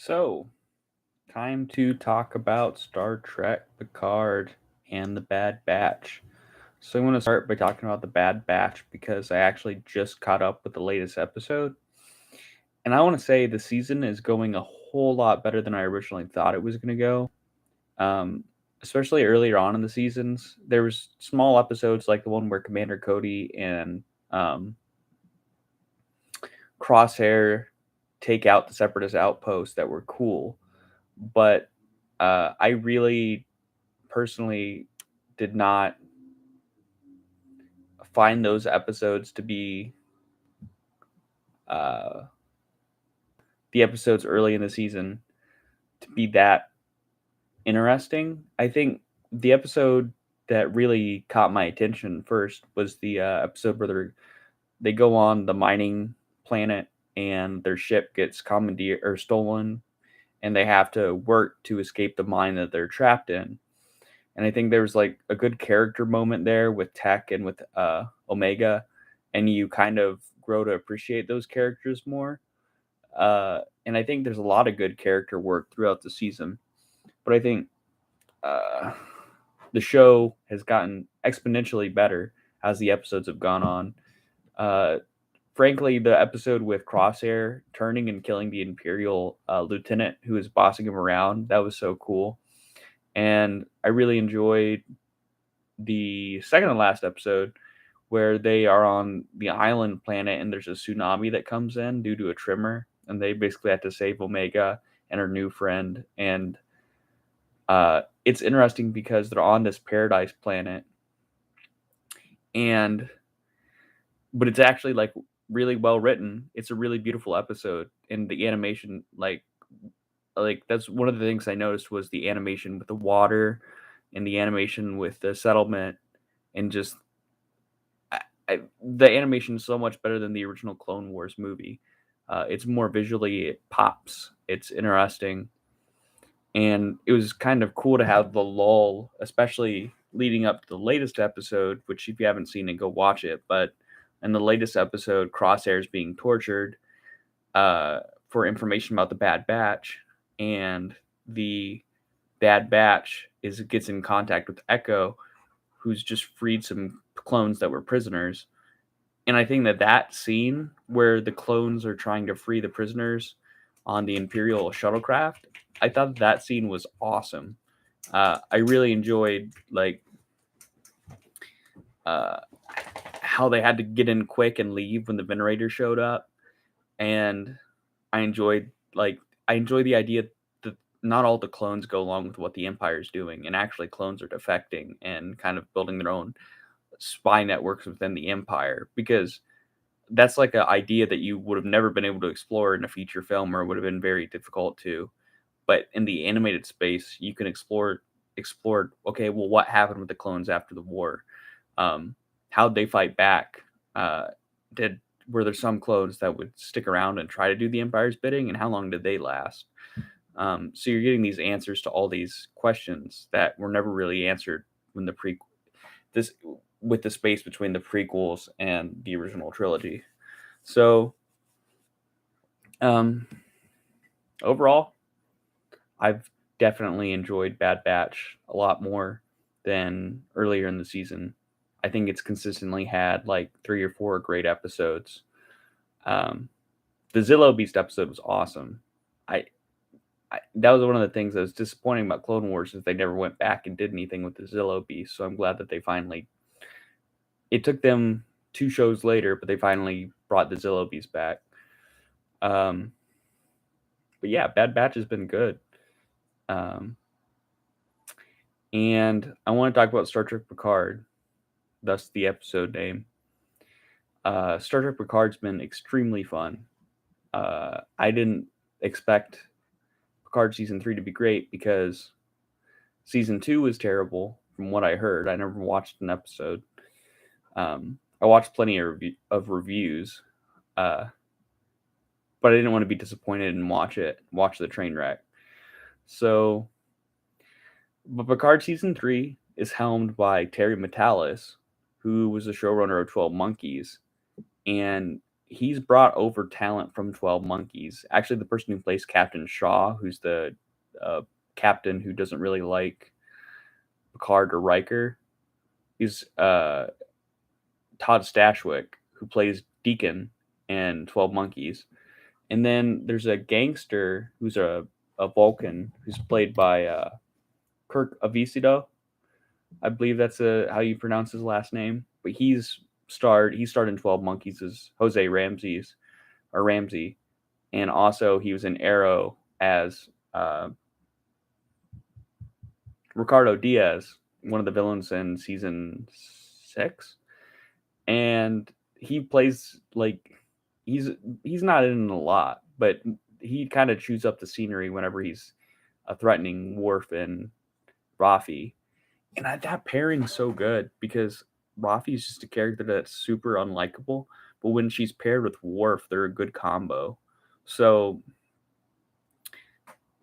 So, time to talk about Star Trek Picard and the Bad Batch. So, I'm going to start by talking about the Bad Batch because I actually just caught up with the latest episode. And I want to say the season is going a whole lot better than I originally thought it was going to go. Um, Especially earlier on in the seasons, there was small episodes like the one where Commander Cody and um, Crosshair take out the Separatist outpost that were cool. But I really personally did not find those episodes to be uh, the episodes early in the season to be that interesting. I think the episode that really caught my attention first was the episode where they go on the mining planet and their ship gets commandeered or stolen, and they have to work to escape the mine that they're trapped in. And I think there was like a good character moment there with Tech and with Omega, and you kind of grow to appreciate those characters more. And I think there's a lot of good character work throughout the season, but I think uh, the show has gotten exponentially better as the episodes have gone on. Uh, Frankly, the episode with Crosshair turning and killing the Imperial lieutenant who was bossing him around, that was so cool. And I really enjoyed the second to last episode where they are on the island planet and there's a tsunami that comes in due to a tremor, and they basically have to save Omega and her new friend. And it's interesting because they're on this paradise planet, and but it's actually like really well written. It's a really beautiful episode, and the animation, like that's one of the things I noticed was the animation with the water and the animation with the settlement, and just the animation is so much better than the original Clone Wars movie. It's more visually, it pops. It's interesting, and it was kind of cool to have the lull, especially leading up to the latest episode. Which, if you haven't seen it, go watch it. But in the latest episode, Crosshair's being tortured for information about the Bad Batch, and the Bad Batch gets in contact with Echo, who's just freed some clones that were prisoners. And I think that scene where the clones are trying to free the prisoners on the Imperial shuttlecraft, I thought that scene was awesome. I really enjoyed uh, how they had to get in quick and leave when the Venerator showed up, and I enjoyed like I enjoy the idea that not all the clones go along with what the Empire's doing, and actually clones are defecting and kind of building their own spy networks within the Empire, because that's like an idea that you would have never been able to explore in a feature film, or would have been very difficult to. But in the animated space, you can explore. Okay, well, what happened with the clones after the war? How'd they fight back? Uh, did Were there some clones that would stick around and try to do the Empire's bidding, and how long did they last? So you're getting these answers to all these questions that were never really answered when this with the space between the prequels and the original trilogy. So um, overall, I've definitely enjoyed Bad Batch a lot more than earlier in the season. I think it's consistently had like 3 or 4 great episodes. Um, the Zillow Beast episode was awesome. I, that was one of the things that was disappointing about Clone Wars, is they never went back and did anything with the Zillow Beast. So I'm glad that they finally. It took them 2 shows later, but they finally brought the Zillow Beast back. Um, but yeah, Bad Batch has been good. Um, and I want to talk about Star Trek Picard, thus the episode name. Star Trek Picard's been extremely fun. I didn't expect Picard season 3 to be great because season 2 was terrible from what I heard. I never watched an episode. I watched plenty of reviews, uh, but I didn't want to be disappointed and watch the train wreck. So, but Picard season 3 is helmed by Terry Matalas, who was the showrunner of 12 Monkeys, and he's brought over talent from 12 Monkeys. Actually, the person who plays Captain Shaw, who's the captain who doesn't really like Picard or Riker, is Todd Stashwick, who plays Deacon in 12 Monkeys. And then there's a gangster who's a Vulcan who's played by Kirk Avicido. I believe that's how you pronounce his last name. But he starred in 12 Monkeys as Jose Ramsey. And also he was in Arrow as Ricardo Diaz, one of the villains in season 6. And he plays like he's not in a lot, but he kind of chews up the scenery whenever he's threatening Worf and Rafi. And that pairing's so good because Rafi's just a character that's super unlikable, but when she's paired with Worf, they're a good combo. So,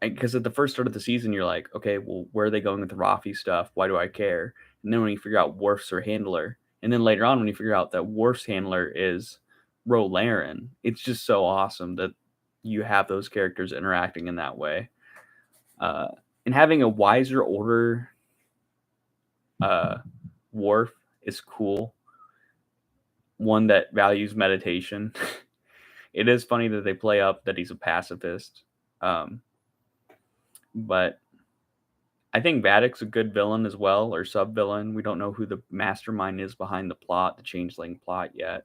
because at the first start of the season, you're like, okay, well, where are they going with the Rafi stuff? Why do I care? And then when you figure out Worf's her handler, and then later on when you figure out that Worf's handler is Ro Laren, it's just so awesome that you have those characters interacting in that way. And having a wiser, older Worf is cool. One that values meditation. It is funny that they play up that he's a pacifist. But I think Vadic's a good villain as well, or sub-villain. We don't know who the mastermind is behind the plot, the Changeling plot yet.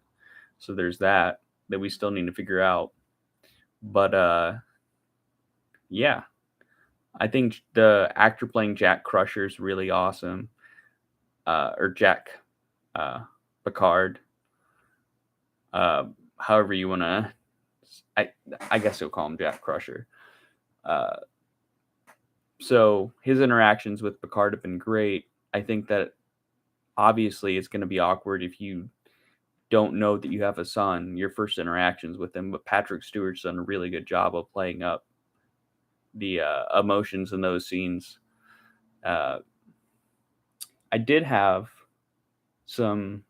So there's that we still need to figure out. But yeah. I think the actor playing Jack Crusher is really awesome. Or Jack Picard. However you want to... I guess you'll call him Jack Crusher. So his interactions with Picard have been great. I think that obviously it's going to be awkward if you don't know that you have a son, your first interactions with him, but Patrick Stewart's done a really good job of playing up the emotions in those scenes. I did have some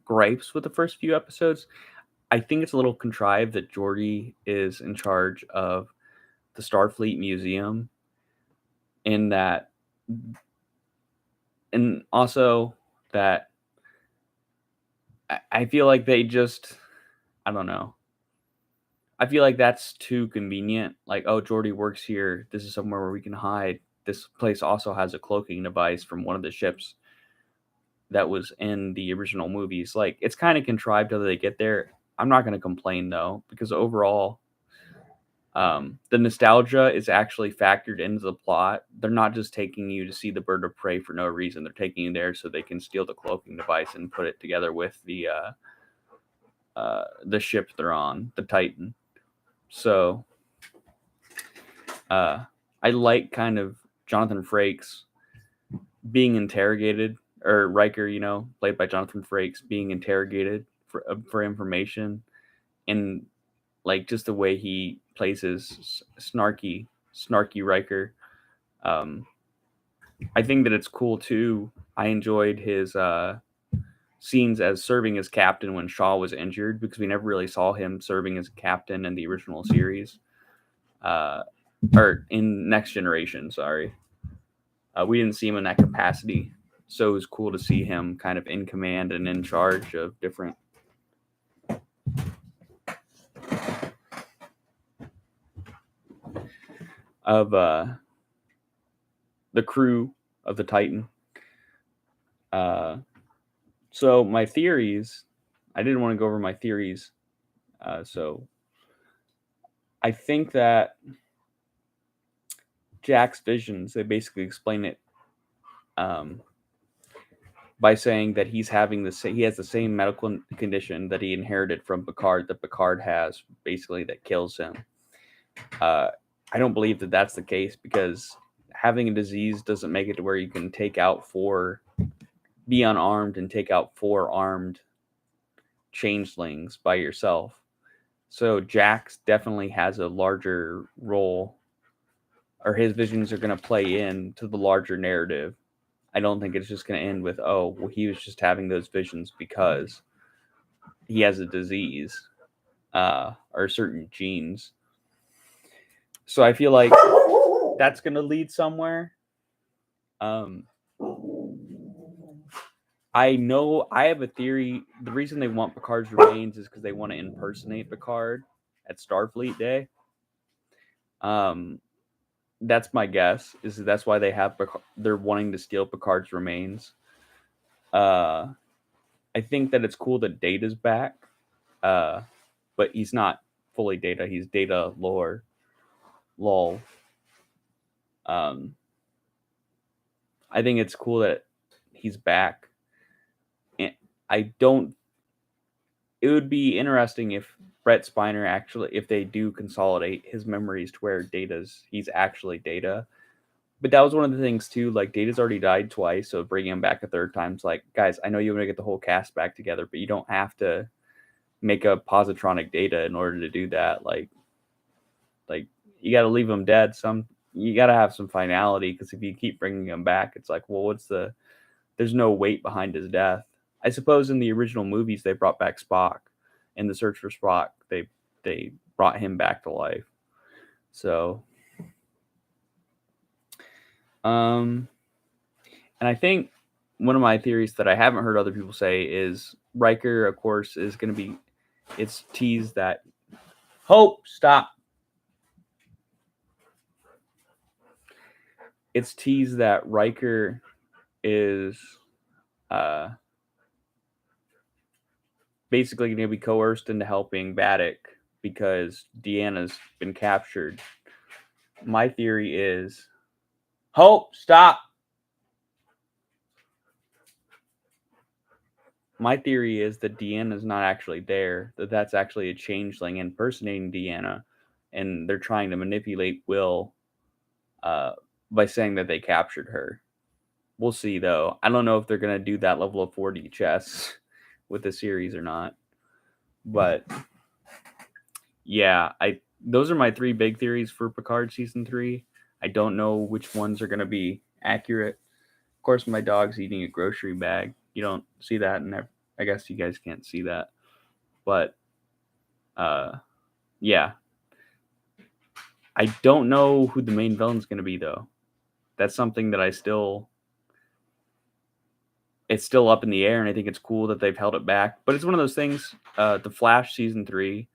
gripes with the first few episodes. I think it's a little contrived that Geordi is in charge of the Starfleet Museum, and also that I feel like they just, I don't know. I feel like that's too convenient. Like, oh, Geordi works here. This is somewhere where we can hide. This place also has a cloaking device from one of the ships that was in the original movies. Like, it's kind of contrived how they get there. I'm not going to complain, though, because overall, the nostalgia is actually factored into the plot. They're not just taking you to see the bird of prey for no reason. They're taking you there so they can steal the cloaking device and put it together with the ship they're on, the Titan. So I like kind of Jonathan Frakes being interrogated, or Riker, played by Jonathan Frakes, being interrogated for information, and like just the way he plays his snarky Riker. I think that it's cool too. I enjoyed his scenes as serving as captain when Shaw was injured, because we never really saw him serving as captain in the original series, or in Next Generation. Sorry, we didn't see him in that capacity, so it was cool to see him kind of in command and in charge of different of the crew of the Titan. So my theories, I didn't want to go over my theories. So I think that Jack's visions, they basically explain it by saying that he has the same medical condition that he inherited from Picard, that Picard has, basically, that kills him. I don't believe that that's the case, because having a disease doesn't make it to where you can be unarmed and take out 4 armed changelings by yourself. So Jax definitely has a larger role, or his visions are going to play into the larger narrative. I don't think it's just going to end with, oh, well, he was just having those visions because he has a disease. or certain genes. So I feel like that's going to lead somewhere. I know I have a theory. The reason they want Picard's remains is because they want to impersonate Picard at Starfleet Day. That's my guess. Is that's why they have they're wanting to steal Picard's remains. I think that it's cool that Data's back, but he's not fully Data. He's Data lore. Lol. I think it's cool that he's back. And I don't. It would be interesting if Brett Spiner actually, if they do consolidate his memories to where he's actually Data. But that was one of the things too. Like Data's already died twice, so bringing him back a third time's like, guys, I know you want to get the whole cast back together, but you don't have to make a positronic Data in order to do that. Like you got to leave him dead. You got to have some finality, because if you keep bringing him back, it's like, well, there's no weight behind his death. I suppose in the original movies they brought back Spock. In the Search for Spock, they brought him back to life. So, and I think one of my theories that I haven't heard other people say is Riker, of course, is going to be. It's teased that. Hope, stop. It's teased that Riker is basically going to be coerced into helping Vadic because Deanna's been captured. My theory is, Hope, stop. My theory is that Deanna's not actually there, that's actually a changeling impersonating Deanna, and they're trying to manipulate Will by saying that they captured her. We'll see, though. I don't know if they're going to do that level of 4D chess with the series or not. But yeah, those are my three big theories for Picard season 3. I don't know which ones are going to be accurate. Of course, my dog's eating a grocery bag. You don't see that, and I guess you guys can't see that. But yeah. I don't know who the main villain's going to be, though. That's something that it's still up in the air, and I think it's cool that they've held it back. But it's one of those things. The Flash season 3,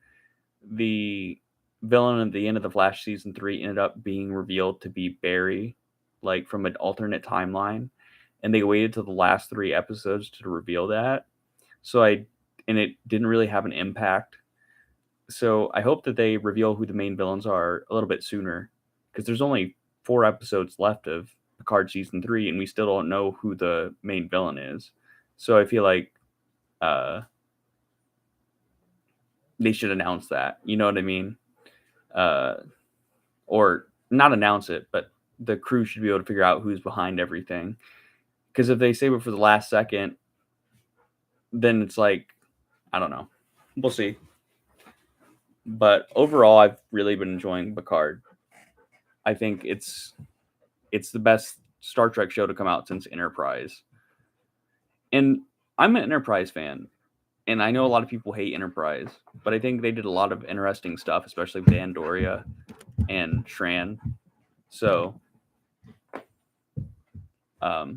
the villain at the end of the Flash season 3 ended up being revealed to be Barry, like from an alternate timeline, and they waited till the last 3 episodes to reveal that. And it didn't really have an impact. So I hope that they reveal who the main villains are a little bit sooner, because there's only 4 episodes left of Picard season 3, and we still don't know who the main villain is. So I feel like they should announce that. You know what I mean? Or not announce it, but the crew should be able to figure out who's behind everything. Because if they save it for the last second, then it's like, I don't know. We'll see. But overall, I've really been enjoying Picard. I think it's the best Star Trek show to come out since Enterprise. And I'm an Enterprise fan. And I know a lot of people hate Enterprise, but I think they did a lot of interesting stuff, especially with Andoria and Shran. So, but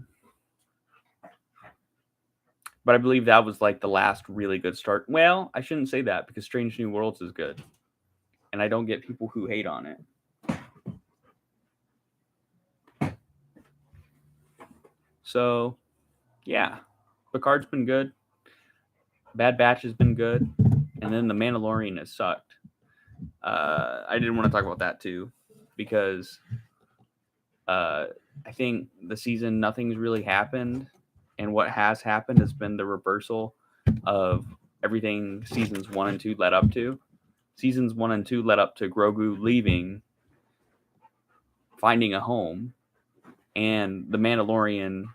I believe that was like the last really good start. Well, I shouldn't say that, because Strange New Worlds is good. And I don't get people who hate on it. So, yeah. Picard's been good. Bad Batch has been good. And then The Mandalorian has sucked. I didn't want to talk about that too, because I think the season, nothing's really happened. And what has happened has been the reversal of everything seasons 1 and 2 led up to. Seasons 1 and 2 led up to Grogu leaving, finding a home, and the Mandalorian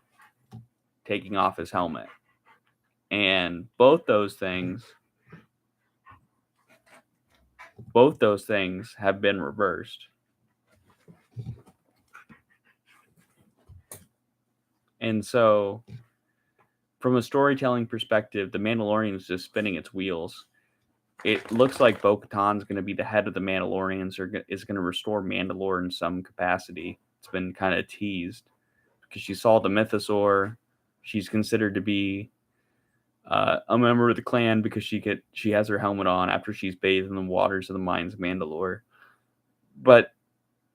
taking off his helmet. And both those things have been reversed. And so, from a storytelling perspective, The Mandalorian is just spinning its wheels. it looks like Bo-Katan's going to be the head of the Mandalorians, or is going to restore Mandalore in some capacity. It's been kind of teased because she saw the Mythosaur. She's considered to be a member of the clan because she has her helmet on after she's bathed in the waters of the mines of Mandalore. But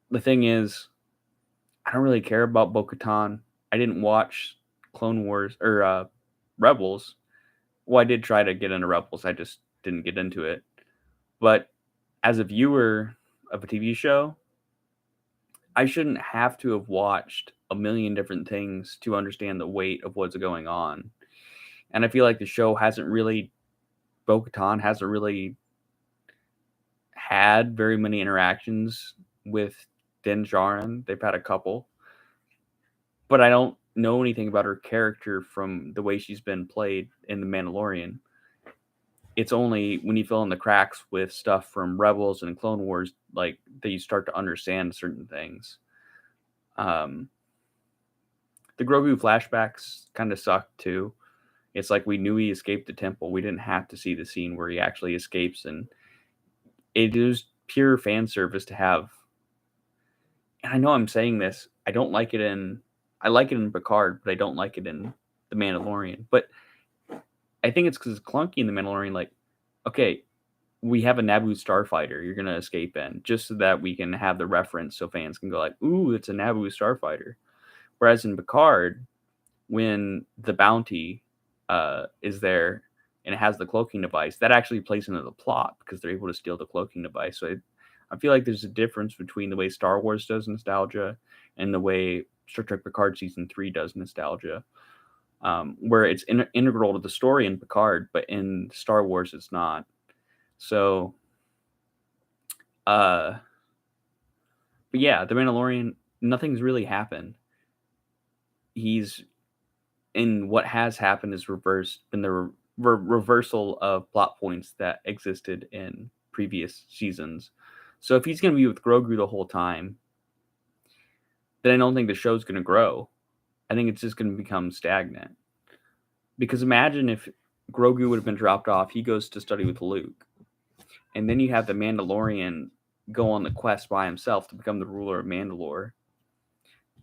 the thing is, I don't really care about Bo-Katan. I didn't watch Clone Wars or Rebels. Well, I did try to get into Rebels. I just didn't get into it. But as a viewer of a TV show, I shouldn't have to have watched a million different things to understand the weight of what's going on. And I feel like the show Bo-Katan hasn't really had very many interactions with Din Djarin. They've had a couple. But I don't know anything about her character from the way she's been played in The Mandalorian. It's only when you fill in the cracks with stuff from Rebels and Clone Wars, like, that you start to understand certain things. The Grogu flashbacks kind of sucked too. It's like we knew he escaped the temple. We didn't have to see the scene where he actually escapes, and it is pure fan service to have. And I know I'm saying this. I like it in Picard, but I don't like it in The Mandalorian. But I think it's because it's clunky in The Mandalorian. Like, okay, we have a Naboo starfighter you're going to escape in, just so that we can have the reference so fans can go like, ooh, it's a Naboo starfighter. Whereas in Picard, when the bounty is there and it has the cloaking device, that actually plays into the plot because they're able to steal the cloaking device. So I feel like there's a difference between the way Star Wars does nostalgia and the way Star Trek Picard Season 3 does nostalgia. Where it's integral to the story in Picard, but in Star Wars it's not. So, but yeah, The Mandalorian, nothing's really happened. What has happened is been the reversal of plot points that existed in previous seasons. So if he's going to be with Grogu the whole time, then I don't think the show's going to grow. I think it's just going to become stagnant. Because imagine if Grogu would have been dropped off, he goes to study with Luke. And then you have the Mandalorian go on the quest by himself to become the ruler of Mandalore.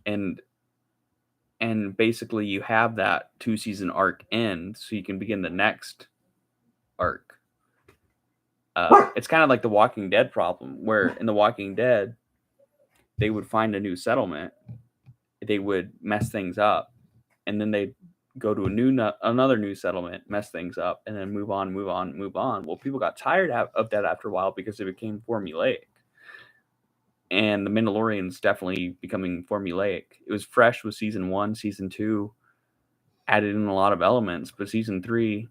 And basically you have that 2-season arc end so you can begin the next arc. It's kind of like the Walking Dead problem, where in the Walking Dead, they would find a new settlement, they would mess things up, and then they'd go to another new settlement, mess things up, and then move on. Well, people got tired of that after a while because it became formulaic. And The Mandalorian's definitely becoming formulaic. It was fresh with Season 1, Season 2, added in a lot of elements, but Season 2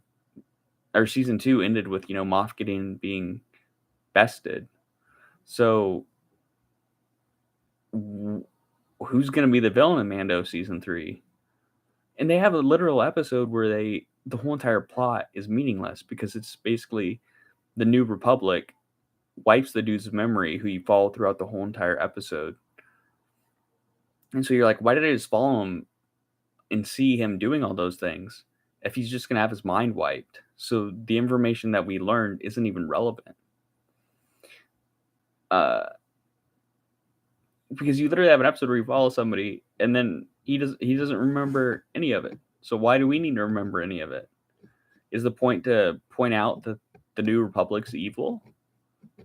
ended with, Moff Gideon being bested. So who's going to be the villain in Mando Season 3? And they have a literal episode where the whole entire plot is meaningless because it's basically the New Republic wipes the dude's memory who you follow throughout the whole entire episode. And so you're like, why did I just follow him and see him doing all those things if he's just going to have his mind wiped? So the information that we learned isn't even relevant. Because you literally have an episode where you follow somebody and then he doesn't remember any of it. So why do we need to remember any of it? Is the point to point out that the New Republic's evil?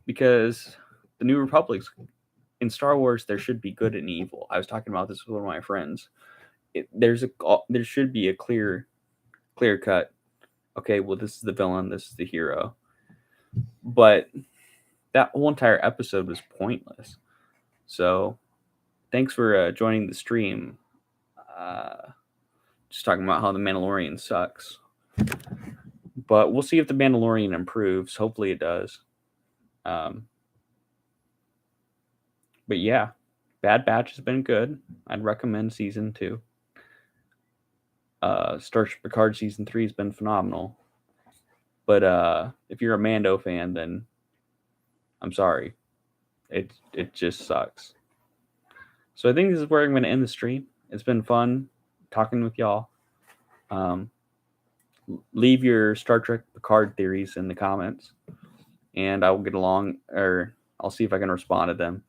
Because the New Republic's in Star Wars, there should be good and evil. I was talking about this with one of my friends. There should be a clear cut. Okay, well, this is the villain, this is the hero. But that whole entire episode was pointless. So, thanks for joining the stream. Just talking about how The Mandalorian sucks. But we'll see if The Mandalorian improves. Hopefully it does. But yeah, Bad Batch has been good. I'd recommend Season 2. Star Trek Picard Season 3 has been phenomenal. But if you're a Mando fan, then I'm sorry. It just sucks. So I think this is where I'm going to end the stream. It's been fun talking with y'all. Leave your Star Trek Picard theories in the comments. and I will get along, or I'll see if I can respond to them.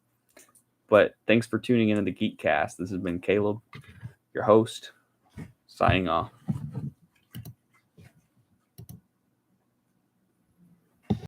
But thanks for tuning into the Geekcast. This has been Caleb, your host, signing off.